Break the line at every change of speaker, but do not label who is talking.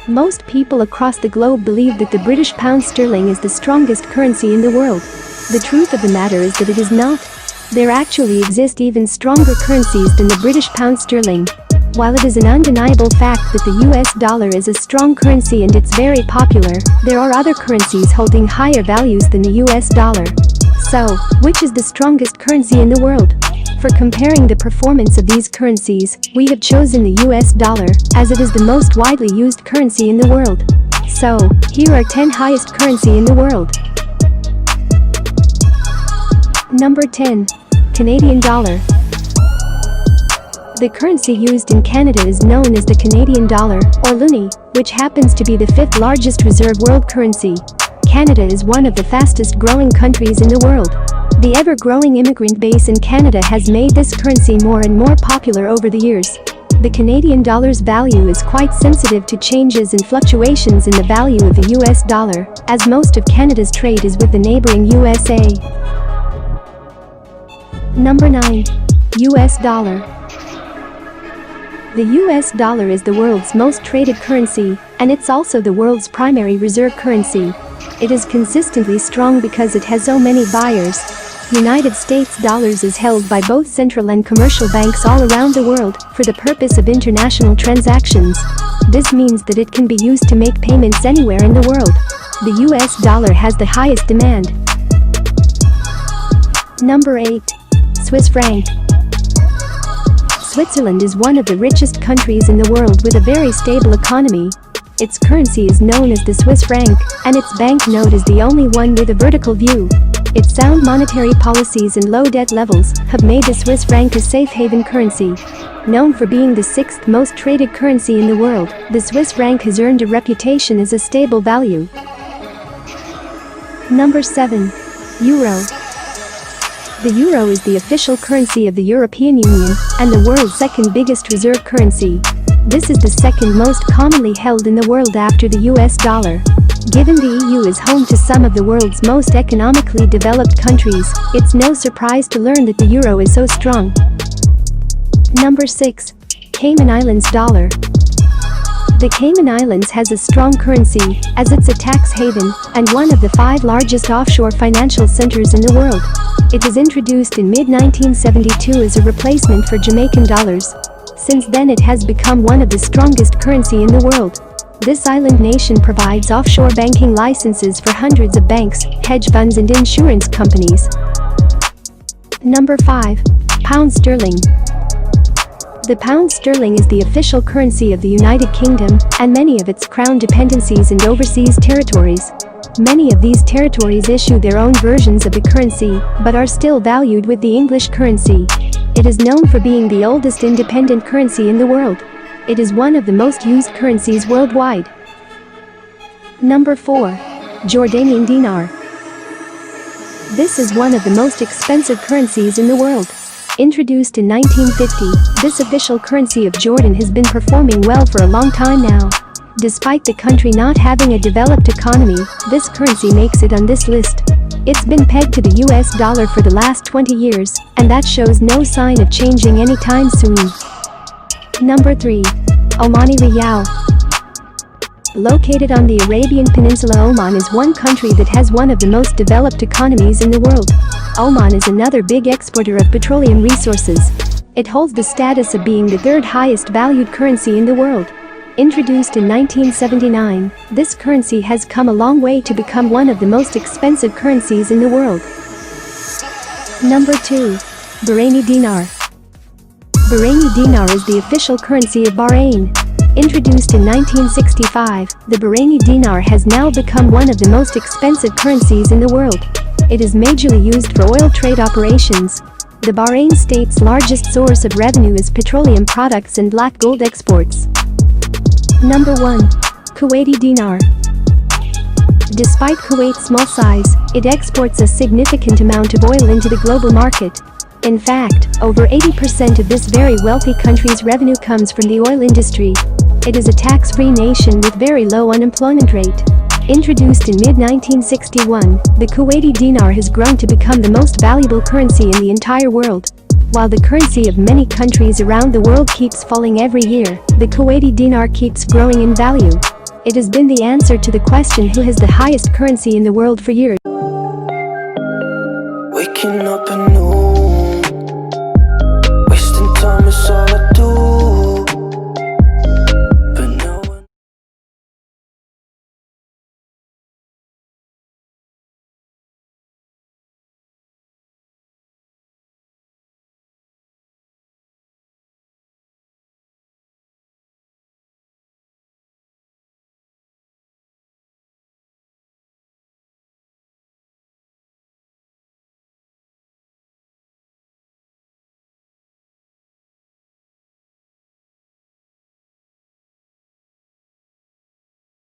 Most people across the globe believe that the British pound sterling is the strongest currency in the world. The truth of the matter is that it is not. There actually exist even stronger currencies than the British pound sterling. While it is an undeniable fact that the US dollar is a strong currency and it's very popular, there are other currencies holding higher values than the US dollar. So, which is the strongest currency in the world? For comparing the performance of these currencies, we have chosen the US dollar, as it is the most widely used currency in the world. So, here are 10 highest currency in the world. Number 10. Canadian dollar. The currency used in Canada is known as the Canadian dollar, or loonie, which happens to be the 5th largest reserve world currency. Canada is one of the fastest growing countries in the world. The ever-growing immigrant base in Canada has made this currency more and more popular over the years. The Canadian dollar's value is quite sensitive to changes and fluctuations in the value of the US dollar, as most of Canada's trade is with the neighboring USA. Number 9. US dollar. The US dollar is the world's most traded currency, and it's also the world's primary reserve currency. It is consistently strong because it has so many buyers. United States dollars is held by both central and commercial banks all around the world for the purpose of international transactions. This means that it can be used to make payments anywhere in the world. The US dollar has the highest demand. Number 8. Swiss franc. Switzerland is one of the richest countries in the world with a very stable economy. Its currency is known as the Swiss franc, and its banknote is the only one with a vertical view. Its sound monetary policies and low debt levels have made the Swiss franc a safe haven currency. Known for being the 6th most traded currency in the world, the Swiss franc has earned a reputation as a stable value. Number 7. Euro. The euro is the official currency of the European Union and the world's second biggest reserve currency. This is the second most commonly held in the world after the US dollar. Given the EU is home to some of the world's most economically developed countries, it's no surprise to learn that the euro is so strong. Number 6. Cayman Islands dollar. The Cayman Islands has a strong currency, as it's a tax haven and one of the 5 largest offshore financial centers in the world. It was introduced in mid-1972 as a replacement for Jamaican dollars. Since then it has become one of the strongest currency in the world. This island nation provides offshore banking licenses for hundreds of banks, hedge funds and insurance companies. Number 5. Pound sterling. The pound sterling is the official currency of the United Kingdom and many of its crown dependencies and overseas territories. Many of these territories issue their own versions of the currency, but are still valued with the English currency. It is known for being the oldest independent currency in the world. It is one of the most used currencies worldwide. Number 4. Jordanian dinar. This is one of the most expensive currencies in the world. Introduced in 1950, this official currency of Jordan has been performing well for a long time now. Despite the country not having a developed economy, this currency makes it on this list. It's been pegged to the US dollar for the last 20 years, and that shows no sign of changing anytime soon. Number 3. Omani Riyal. Located on the Arabian Peninsula, Oman is one country that has one of the most developed economies in the world. Oman is another big exporter of petroleum resources. It holds the status of being the 3rd highest valued currency in the world. Introduced in 1979, this currency has come a long way to become one of the most expensive currencies in the world. Number 2. Bahraini dinar. Bahraini dinar is the official currency of Bahrain. Introduced in 1965, the Bahraini dinar has now become one of the most expensive currencies in the world. It is majorly used for oil trade operations. The Bahrain state's largest source of revenue is petroleum products and black gold exports. Number 1. Kuwaiti dinar. Despite Kuwait's small size, it exports a significant amount of oil into the global market. In fact, over 80% of this very wealthy country's revenue comes from the oil industry. It is a tax-free nation with very low unemployment rate. Introduced in mid-1961, the Kuwaiti dinar has grown to become the most valuable currency in the entire world. While the currency of many countries around the world keeps falling every year, the Kuwaiti dinar keeps growing in value. It has been the answer to the question who has the highest currency in the world for years.
Waking up at noon, wasting time is all I do.